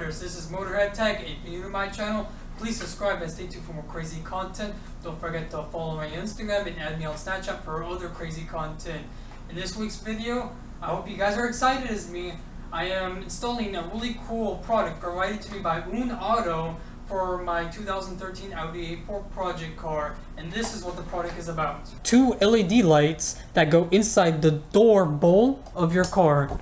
Motors. This is Motorhead Tech. If you're new to my channel, please subscribe and stay tuned for more crazy content. Don't forget to follow my Instagram and add me on Snapchat for other crazy content. In this week's video, I hope you guys are excited as me. I am installing a really cool product provided to me by AoonAuto for my 2013 Audi A4 project car, and this is what the product is about. Two LED lights that go inside the door bowl of your car.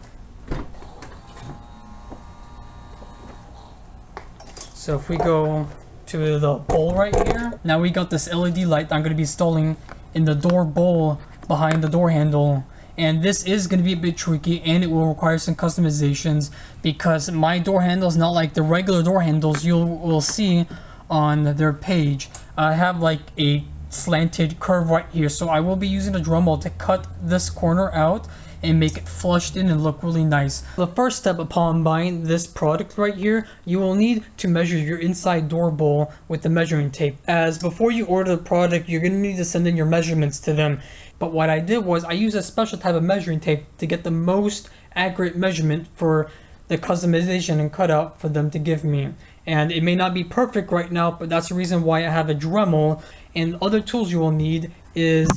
So if we go to the bowl right here, now we got this LED light that I'm going to be installing in the door bowl behind the door handle. And this is going to be a bit tricky and it will require some customizations because my door handle is not like the regular door handles you will see on their page. I have like a slanted curve right here, so I will be using a Dremel to cut this corner out and make it flushed in and look really nice. The first step upon buying this product right here, you will need to measure your inside door bowl with the measuring tape. As before you order the product, you're going to need to send in your measurements to them. But what I did was I used a special type of measuring tape to get the most accurate measurement for the customization and cutout for them to give me. And it may not be perfect right now, but that's the reason why I have a Dremel. And other tools you will need is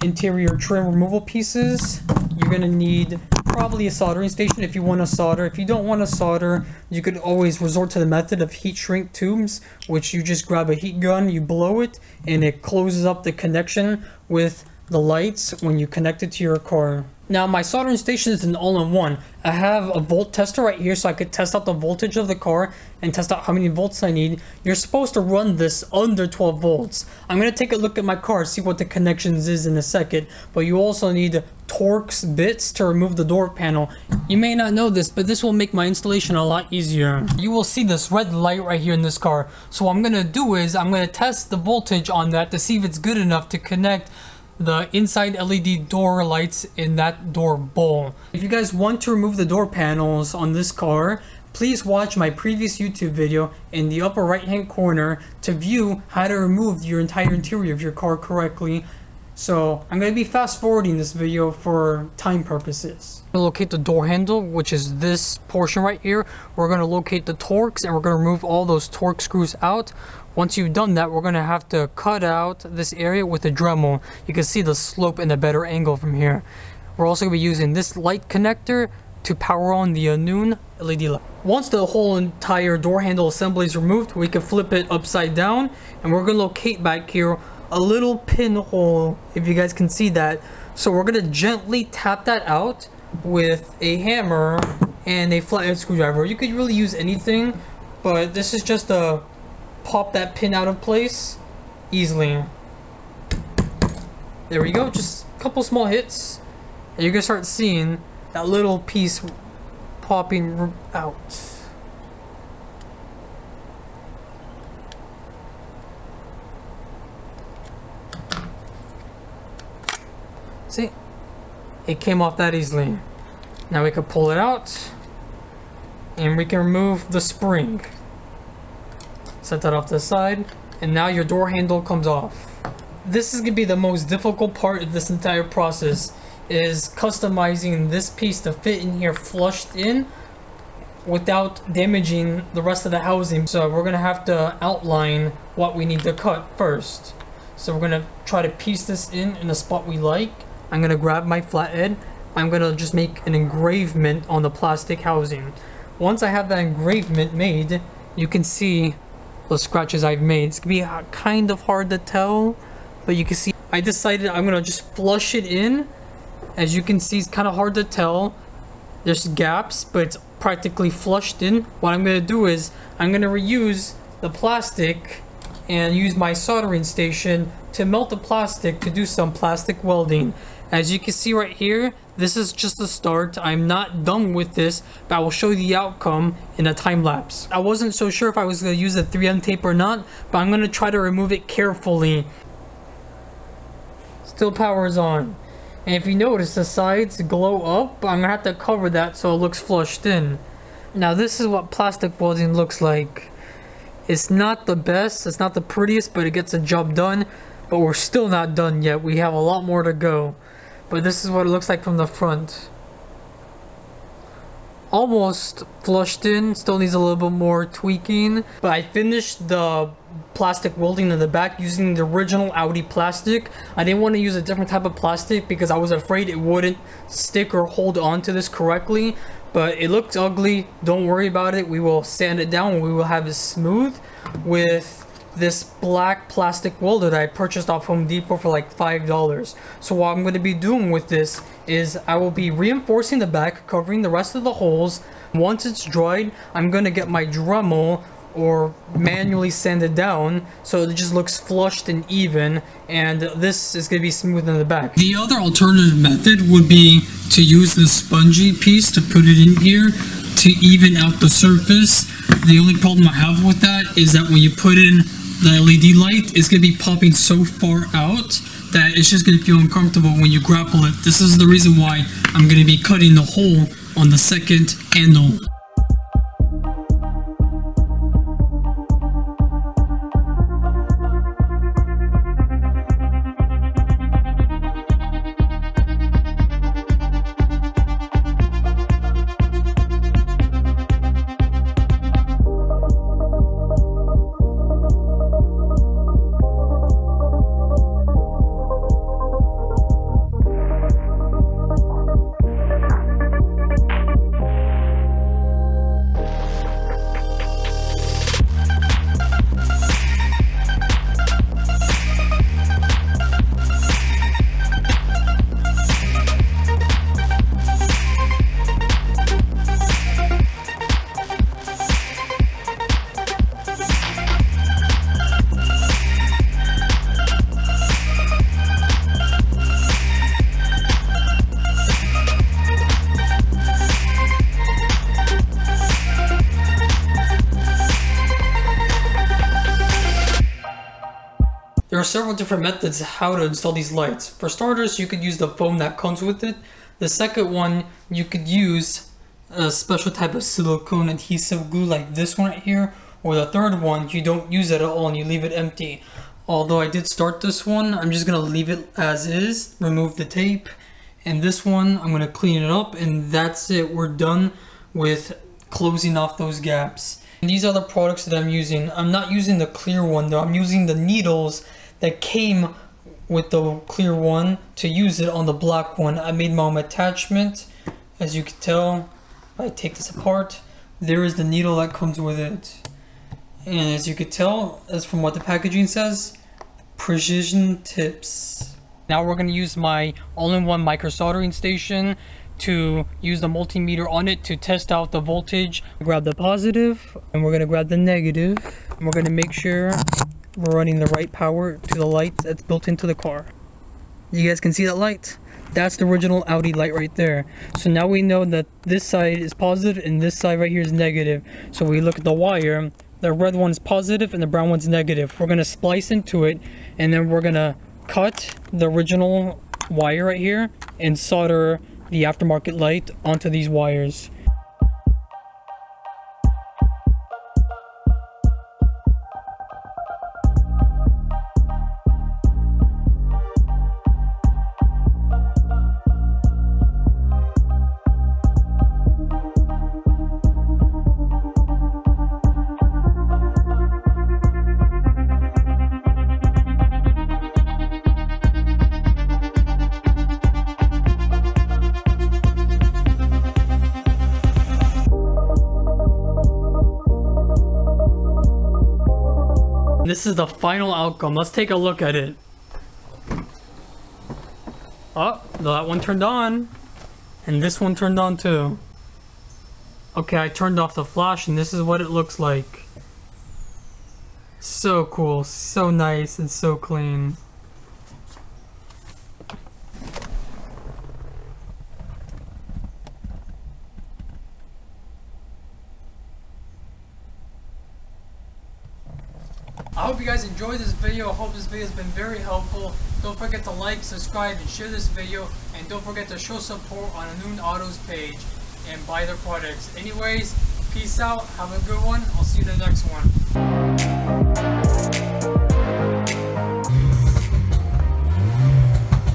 interior trim removal pieces. You're going to need probably a soldering station if you want to solder. If you don't want to solder, you could always resort to the method of heat shrink tubes, which you just grab a heat gun, you blow it, and it closes up the connection with the lights when you connect it to your car. Now my soldering station is an all-in-one. I have a volt tester right here so I could test out the voltage of the car and test out how many volts I need. You're supposed to run this under 12 volts. I'm going to take a look at my car, see what the connections is in a second, but you also need Torx bits to remove the door panel. You may not know this, but this will make my installation a lot easier. You will see this red light right here in this car. So what I'm going to do is I'm going to test the voltage on that to see if it's good enough to connect the inside LED door lights in that door bowl. If you guys want to remove the door panels on this car, please watch my previous YouTube video in the upper right hand corner to view how to remove your entire interior of your car correctly. So I'm going to be fast forwarding this video for time purposes. We'll locate the door handle, which is this portion right here. We're going to locate the Torx and we're going to remove all those Torx screws out. Once you've done that, we're going to have to cut out this area with a Dremel. You can see the slope and a better angle from here. We're also going to be using this light connector to power on the AoonAuto LED light. Once the whole entire door handle assembly is removed, we can flip it upside down and we're going to locate back here a little pinhole, if you guys can see that. So we're going to gently tap that out with a hammer and a flathead screwdriver. You could really use anything, but this is just a pop that pin out of place easily. There we go, just a couple small hits and you're gonna start seeing that little piece popping out. See, it came off that easily. Now we can pull it out and we can remove the spring. Set that off to the side, and now your door handle comes off. This is going to be the most difficult part of this entire process, is customizing this piece to fit in here flushed in without damaging the rest of the housing. So we're going to have to outline what we need to cut first. So we're going to try to piece this in a spot we like. I'm going to grab my flathead. I'm going to just make an engravement on the plastic housing. Once I have that engravement made, you can see the scratches I've made. It's gonna be kind of hard to tell, but you can see I decided I'm gonna just flush it in. As you can see, it's kind of hard to tell. There's gaps, but it's practically flushed in. What I'm gonna do is I'm gonna reuse the plastic and use my soldering station to melt the plastic to do some plastic welding. As you can see right here, this is just the start. I'm not done with this, but I will show you the outcome in a time lapse. I wasn't so sure if I was going to use the 3M tape or not, but I'm going to try to remove it carefully. Still power is on. And if you notice, the sides glow up, but I'm going to have to cover that so it looks flushed in. Now this is what plastic welding looks like. It's not the best, it's not the prettiest, but it gets the job done. But we're still not done yet. We have a lot more to go. But this is what it looks like from the front. almost flushed in, still needs a little bit more tweaking, but I finished the plastic welding in the back using the original Audi plastic. I didn't want to use a different type of plastic because I was afraid it wouldn't stick or hold on to this correctly, but it looked ugly. Don't worry about it. We will sand it down and we will have it smooth with this black plastic welder that I purchased off Home Depot for like $5. So what I'm going to be doing with this is I will be reinforcing the back, covering the rest of the holes. Once it's dried, I'm going to get my Dremel or manually sand it down so it just looks flushed and even, and this is going to be smooth in the back. The other alternative method would be to use the spongy piece to put it in here to even out the surface. The only problem I have with that is that when you put in the LED light, it's going to be popping so far out that it's just going to feel uncomfortable when you grapple it. This is the reason why I'm going to be cutting the hole on the second handle. There are several different methods how to install these lights. For starters, you could use the foam that comes with it. The second one, you could use a special type of silicone adhesive glue like this one right here. Or the third one, you don't use it at all and you leave it empty. Although I did start this one, I'm just going to leave it as is, remove the tape. And this one, I'm going to clean it up, and that's it. We're done with closing off those gaps. And these are the products that I'm using. I'm not using the clear one though. I'm using the needles that came with the clear one to use it on the black one. I made my own attachment. As you can tell, if I take this apart, there is the needle that comes with it. And as you can tell, as from what the packaging says, precision tips. Now we're going to use my all-in-one micro soldering station to use the multimeter on it to test out the voltage. Grab the positive and we're going to grab the negative, and we're going to make sure we're running the right power to the light that's built into the car. You guys can see that light? That's the original Audi light right there. So now we know that this side is positive and this side right here is negative. So we look at the wire, the red one is positive and the brown one's negative. We're going to splice into it, and then we're going to cut the original wire right here and solder the aftermarket light onto these wires. This is the final outcome. Let's take a look at it. Oh, that one turned on. And this one turned on too. Okay, I turned off the flash and this is what it looks like. So cool, so nice, and so clean. I hope you guys enjoyed this video. I hope this video has been very helpful. Don't forget to like, subscribe, and share this video. And don't forget to show support on AoonAuto's page and buy their products. Anyways, peace out. Have a good one. I'll see you in the next one.